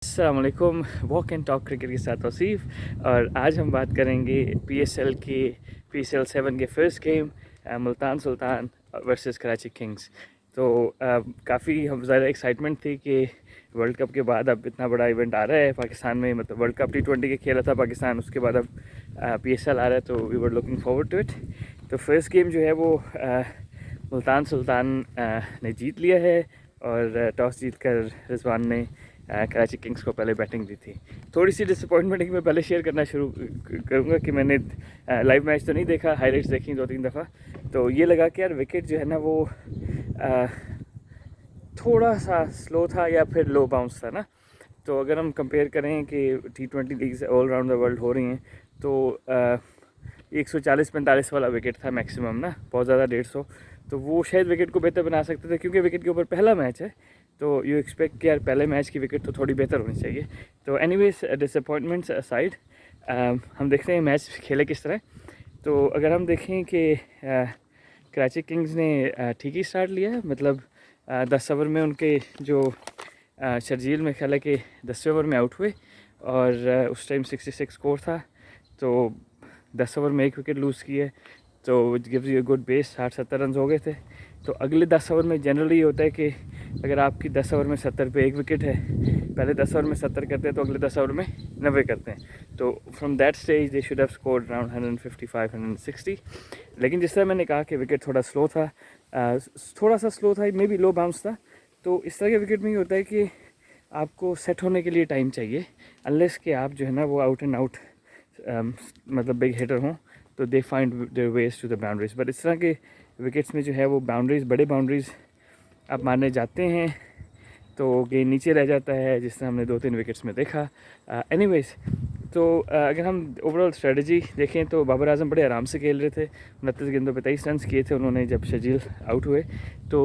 अस्सलामुअलैकुम, walk and talk cricket के साथ तौसीफ़। और आज हम बात करेंगे पीएसएल 7 के first game Multan Sultan versus Karachi Kings. तो काफ़ी हम ज़्यादा एक्साइटमेंट थी कि वर्ल्ड कप के बाद अब इतना बड़ा इवेंट आ रहा है पाकिस्तान में। मतलब वर्ल्ड कप T20 के खेला था पाकिस्तान, उसके बाद अब पीएसएल आ रहा है, तो we were looking forward to it. तो फर्स्ट गेम जो है वो मुल्तान सुल्तान ने जीत लिया है और टॉस जीत कर रिजवान ने कराची किंग्स को पहले बैटिंग दी थी। थोड़ी सी डिसअपॉइंटमेंट कि मैं पहले शेयर करना शुरू करूँगा कि मैंने लाइव मैच तो नहीं देखा, हाईलाइट्स देखी 2-3 दफ़ा। तो ये लगा कि यार विकेट जो है ना वो थोड़ा सा स्लो था या फिर लो बाउंस था ना। तो अगर हम कंपेयर करें कि T20 leagues all around the world हो रही हैं तो 140-45 वाला विकेट था मैक्सिमम ना, बहुत ज़्यादा 150। तो वो शायद विकेट को बेहतर बना सकते थे, क्योंकि विकेट के ऊपर पहला मैच है तो यू एक्सपेक्ट कि यार पहले मैच की विकेट तो थोड़ी बेहतर होनी चाहिए। तो एनीवेज डिसअपॉइंटमेंट्स असाइड, हम देखते हैं मैच खेले किस तरह। तो अगर हम देखें कि कराची किंग्स ने ठीक ही स्टार्ट लिया है। मतलब 10 ओवर में उनके जो शर्जील में ख्याल है कि 10वें ओवर में आउट हुए और उस टाइम 66 स्कोर था। तो 10 ओवर में 1 विकेट लूज़ किए, तो it gives you good base. 60-70 run हो गए थे। तो अगले 10 ओवर में जनरली ये होता है कि अगर आपकी 10 ओवर में 70 पे 1 विकेट है, पहले 10 ओवर में 70 करते हैं तो अगले 10 ओवर में 90 करते हैं। तो from that stage they should have scored around 155-160। लेकिन जिस तरह मैंने कहा कि विकेट थोड़ा स्लो था, थोड़ा सा स्लो था, मे बी लो बाउंस था। तो इस तरह के विकेट में ये होता है कि आपको सेट होने के लिए टाइम चाहिए, अनलेस कि आप जो है ना वो आउट एंड आउट मतलब बिग हिटर हों, तो they find their ways to the boundaries. But इस तरह के विकेट्स में जो है वो बाउंड्रीज, बड़े बाउंड्रीज आप मारने जाते हैं तो गेंद नीचे रह जाता है, जिस तरह हमने 2-3 विकेट्स में देखा। एनीवेज, तो अगर हम ओवरऑल स्ट्रेटजी देखें तो बाबर आजम बड़े आराम से खेल रहे थे। 29 गेंदों पे 23 रन किए थे उन्होंने जब शर्जील आउट हुए। तो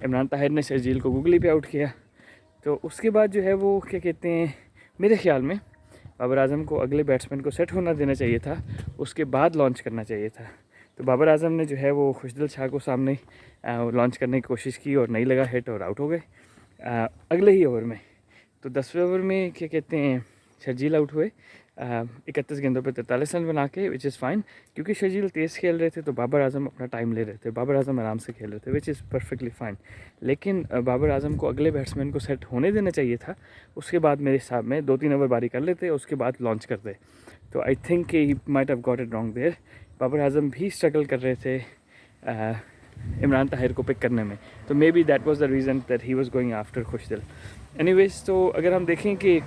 इमरान ताहिर ने शर्जील को गूगली पे आउट किया। तो उसके बाद जो है वो क्या कहते हैं, मेरे ख्याल में बाबर आजम को अगले बैट्समैन को सेट होना देना चाहिए था, उसके बाद लॉन्च करना चाहिए था। तो बाबर आजम ने जो है वो खुशदिल शाह को सामने लॉन्च करने की कोशिश की और नहीं लगा हिट और आउट हो गए अगले ही ओवर में। तो 10वें ओवर में क्या कहते हैं शर्जील आउट हुए 31 गेंदों पे 43 रन बना के, विच इज़ फाइन। क्योंकि शर्जील तेज़ खेल रहे थे तो बाबर आजम अपना टाइम ले रहे थे, बाबर आजम आराम से खेल रहे थे, विच इज़ परफेक्टली फाइन। लेकिन बाबर आजम को अगले बैट्समैन को सेट होने देना चाहिए था, उसके बाद मेरे हिसाब में 2-3 ओवर बारी कर लेते, उसके बाद लॉन्च करते। तो I think he might have got it wrong there. Babar Azam भी स्ट्रगल कर रहे थे इमरान ताहिर को पिक करने में, तो may be that was the reason that he was going after Khushdil. Anyways, तो अगर हम देखें कि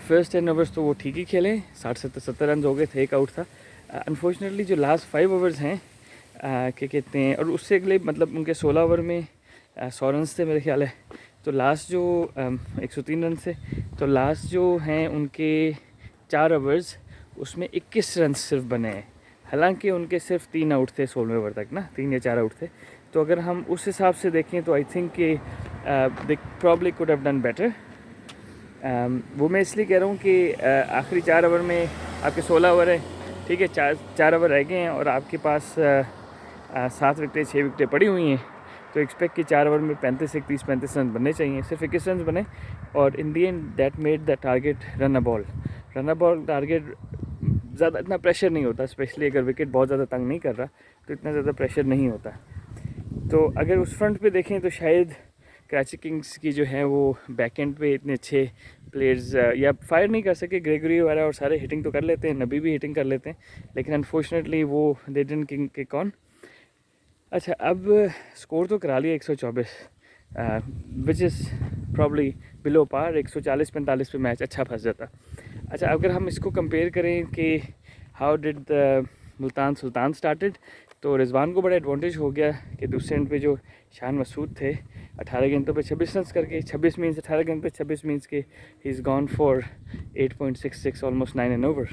फर्स्ट 10 ओवर्स तो वो ठीक ही खेले, 60-70 रन हो गए थे, 1 आउट था। अनफॉर्चुनेटली जो लास्ट 5 ओवर्स हैं क्या कहते हैं, और उससे अगले मतलब उनके 16 ओवर में 100 रन थे मेरे ख्याल है। तो लास्ट जो 103 रन थे, तो लास्ट जो हैं उनके 4 ओवर्स उसमें 21 रन सिर्फ बने हैं। हालांकि उनके सिर्फ 3 आउट थे 16वें ओवर तक ना, 3 या 4 आउट थे। तो अगर हम उस हिसाब से देखें तो आई थिंक कि they probably could have done better. वो मैं इसलिए कह रहा हूँ कि आखिरी 4 ओवर में आपके 16 ओवर है, ठीक है, 4 ओवर रह गए हैं और आपके पास 7 विकेटें 6 विकेटें पड़ी हुई हैं। तो एक्सपेक्ट कि 4 ओवर में 35 रन बनने चाहिए, सिर्फ 21 रन बने। और in the end that made the target run a ball target. ज़्यादा इतना प्रेशर नहीं होता, स्पेशली अगर विकेट बहुत ज़्यादा तंग नहीं कर रहा तो इतना ज़्यादा प्रेशर नहीं होता। तो अगर उस फ्रंट पे देखें तो शायद कराची किंग्स की जो है वो बैक एंड पे इतने अच्छे प्लेयर्स या फायर नहीं कर सके। ग्रेगरी वगैरह और सारे हिटिंग तो कर लेते हैं, नबी भी हिटिंग कर लेते हैं, लेकिन अनफॉर्चुनेटली वो दे डिडंट किक ऑन। अच्छा, अब स्कोर तो करा लिया 124, which is probably below par. 140-45 पे मैच अच्छा फंस जाता। अच्छा, अगर हम इसको कंपेयर करें कि how did the Multan Sultan started, तो रिजवान को बड़ा एडवांटेज हो गया कि दूसरे एंड पे जो शान मसूद थे 18 गेंदों पे 26 रन करके, 26 मीन्स 18 गेंद पे 26 मीन्स के he is gone for 8.66, almost 9 an over.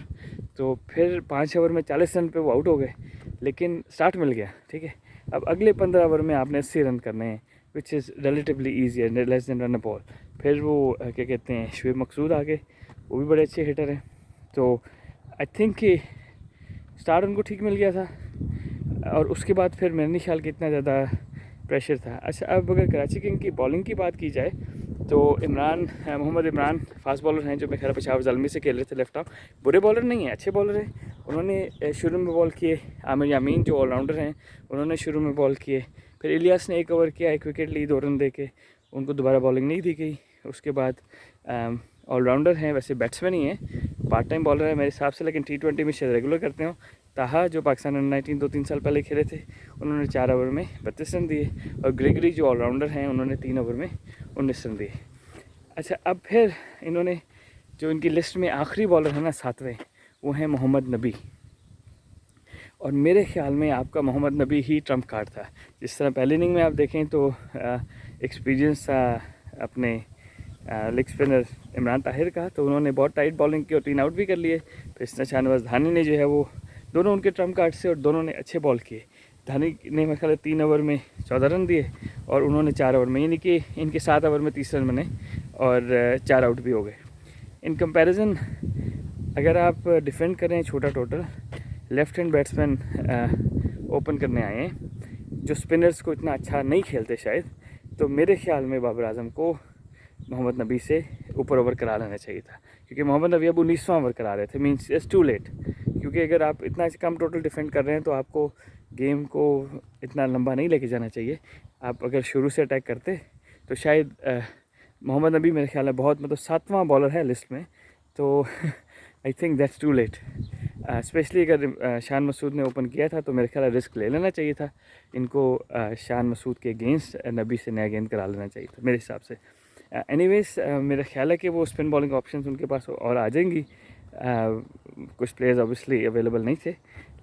तो फिर 5 ओवर में 40 रन पे वो आउट हो गए, लेकिन स्टार्ट मिल गया, ठीक है। अब अगले 15 ओवर में आपने 80 रन करने हैं, विच इज़ रिलेटिवली ईजी है, less than run a ball. फिर वो क्या कहते हैं शुएब मकसूद आ गए, वो भी बड़े अच्छे हिटर हैं। तो आई थिंक कि स्टार्ट उनको ठीक मिल गया था और उसके बाद फिर मेरे नहीं ख्याल कि इतना ज़्यादा प्रेशर था। अच्छा, अब अगर कराची किंग की बॉलिंग की बात की जाए तो मोहम्मद इमरान फास्ट बॉलर हैं जो मेरे ख्याल पेशावर ज़ल्मी से खेल रहे थे लेफ्ट आर्म। बुरे बॉलर नहीं हैं, अच्छे बॉलर हैं। उन्होंने शुरू में बॉल किए, आमिर यामीन जो ऑलराउंडर हैं उन्होंने शुरू में बॉल किए, फिर इलियास ने 1 ओवर किया, 1 विकेट ली, 2 रन दे के, उनको दोबारा बॉलिंग नहीं दी गई। उसके बाद ऑलराउंडर हैं, वैसे बैट्समैन ही हैं, पार्ट टाइम बॉलर है मेरे हिसाब से, लेकिन T20 में शायद रेगुलर करते हो। ताहा जो पाकिस्तान अंडर-19 2-3 साल पहले खेले थे, उन्होंने 4 ओवर में 32 रन दिए, और ग्रेगरी जो ऑलराउंडर हैं उन्होंने 3 ओवर में 19 रन दिए। अच्छा, अब फिर इन्होंने जो इनकी लिस्ट में आखिरी बॉलर है ना 7वें, वो हैं मोहम्मद नबी। और मेरे ख्याल में आपका मोहम्मद नबी ही ट्रम्प कार्ड था। जिस तरह पहली इनिंग में आप देखें तो एक्सपीरियंस था अपने लेग स्पिनर इमरान ताहिर का, तो उन्होंने बहुत टाइट बॉलिंग की और 3 आउट भी कर लिए। फिर शाहनवाज धानी ने जो है वो, दोनों उनके ट्रम्प कार्ड से और दोनों ने अच्छे बॉल किए। धानी ने मेरे ख्याल 3 ओवर में 14 रन दिए और उन्होंने 4 ओवर में, यानी कि इनके 7 ओवर में 30 रन बने और 4 आउट भी हो गए। इन कंपैरिजन अगर आप डिफेंड करें छोटा total, left hand batsman open करने आए हैं जो स्पिनर्स को इतना अच्छा नहीं खेलते शायद, तो मेरे ख्याल में बाबर आजम को मोहम्मद नबी से ऊपर ओवर करा लेना चाहिए था, क्योंकि मोहम्मद नबी अब 19वां ओवर करा रहे थे, मीन्स इट्स टू लेट। क्योंकि अगर आप इतना कम टोटल डिफेंड कर रहे हैं तो आपको गेम को इतना लंबा नहीं लेके जाना चाहिए। आप अगर शुरू से अटैक करते तो शायद मोहम्मद नबी मेरे ख्याल में बहुत, मतलब 7वां बॉलर है लिस्ट में, तो I think that's too late. Specially अगर शान मसूद ने ओपन किया था तो मेरे ख्याल रिस्क ले लेना चाहिए था इनको, शान मसूद के अगेंस्ट नबी से नया गेंद करा लेना चाहिए था मेरे हिसाब से। एनीवेज मेरा ख्याल है कि वो स्पिन बॉलिंग ऑप्शंस उनके पास और आ जाएंगी। कुछ प्लेयर्स ऑब्वियसली अवेलेबल नहीं थे,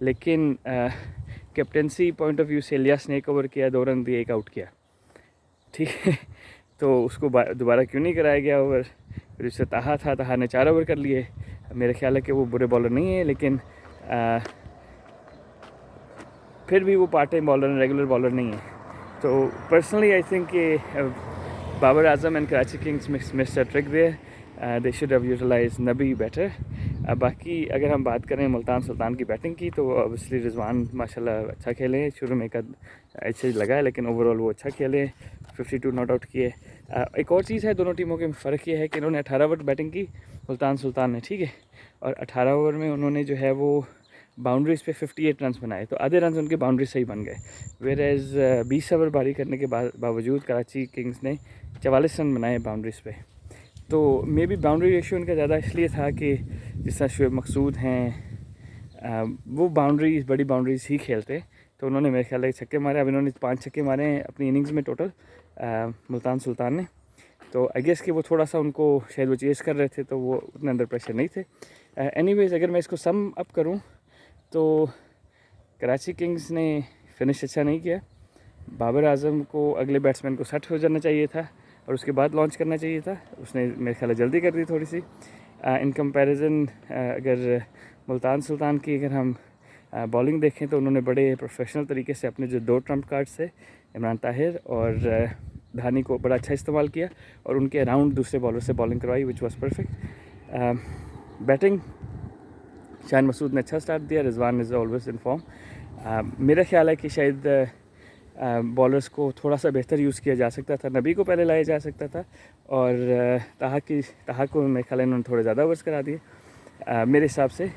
लेकिन कैप्टनसी पॉइंट ऑफ व्यू से इलियास ने 1 ओवर किया, 2 रन दिए, 1 आउट किया, ठीक है। तो उसको दोबारा क्यों नहीं कराया गया ओवर? फिर उससे ताहा ने 4 ओवर कर लिए। मेरा ख्याल है कि वो बुरे बॉलर नहीं है, लेकिन फिर भी वो part time bowler, regular bowler नहीं है। तो पर्सनली आई थिंक कि Babar Azam and Karachi Kings missed a trick there, they should have utilise Nabi better. बाकी अगर हम बात करें मुल्तान सुल्तान की बैटिंग की, तो ऑब्वियसली रिजवान माशाल्लाह अच्छा खेले हैं, शुरू में अच्छा लगा है, लेकिन ओवरऑल वो अच्छा खेले, 52 नॉट आउट किए। एक और चीज़ है दोनों टीमों के फ़र्क ये है कि इन्होंने 18 ओवर बैटिंग की मुल्तान सुल्तान ने, ठीक है, और 18 ओवर में उन्होंने जो है वो बाउंड्रीज़ पे 58 रन बनाए, तो आधे रन उनके बाउंड्री से ही बन गए। वेर एज़ 20 ओवर बारी करने के बावजूद कराची किंग्स ने 44 रन बनाए बाउंड्रीज़ पे। तो मे बी बाउंड्री रेशियो उनका ज़्यादा इसलिए था कि जिस तरह शुएब मकसूद हैं वो बड़ी बाउंड्रीज ही खेलते, तो उन्होंने मेरे ख्याल छक्के मारे। अब इन्होंने 5 छक्के मारे हैं अपनी इनिंग्स में टोटल मुल्तान सुल्तान ने, तो आई गेस कि वो थोड़ा सा उनको शायद वो चेस कर रहे थे, तो वो उतना अंडर प्रेशर नहीं थे। एनीवेज अगर मैं इसको सम अप करूं तो कराची किंग्स ने फिनिश अच्छा नहीं किया। बाबर आजम को अगले बैट्समैन को सेट हो जाना चाहिए था और उसके बाद लॉन्च करना चाहिए था, उसने मेरे ख्याल जल्दी कर दी थोड़ी सी। इन कंपैरिजन अगर मुल्तान सुल्तान की अगर हम बॉलिंग देखें तो उन्होंने बड़े प्रोफेशनल तरीके से अपने जो 2 ट्रम्प कार्ड्स थे, इमरान ताहिर और धानी को बड़ा अच्छा इस्तेमाल किया और उनके अराउंड दूसरे बॉलर से बॉलिंग करवाई, which was perfect. Batting Shan Masood ने अच्छा स्टार्ट दिया, Rizwan is always in form. मेरा ख्याल है कि शायद बॉलर्स को थोड़ा सा बेहतर यूज़ किया जा सकता था, नबी को पहले लाया जा सकता था, और ताहा को मेरे ख्याल इन्होंने थोड़े ज़्यादा ओवर्स करा दिए मेरे हिसाब से।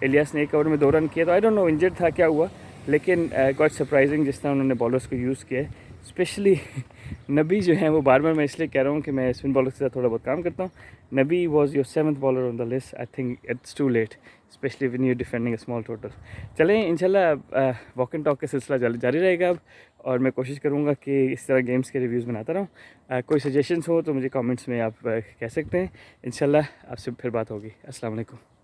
इलियास ने 1 ओवर में 2 रन किए, तो आई डोंट नो इंजर्ड था क्या हुआ, लेकिन क्वाइट सरप्राइजिंग जिस तरह उन्होंने बॉलर्स को यूज़ किया है। स्पेशली नबी जो है वो बार मैं इसलिए कह रहा हूँ कि मैं स्पिन बॉलर के साथ थोड़ा बहुत काम करता हूँ। Nabi was your 7th bowler on the list, I think it's too late, specially when you defending a small total. चलें इंशाल्लाह वॉक एंड टॉक का सिलसिला जारी रहेगा अब, और मैं कोशिश करूँगा कि इस तरह गेम्स के रिव्यूज़ बनाता रहूँ। कोई सजेशंस हो तो मुझे कमेंट्स में आप कह सकते हैं। इंशाल्लाह आपसे फिर बात होगी। अस्सलाम वालेकुम।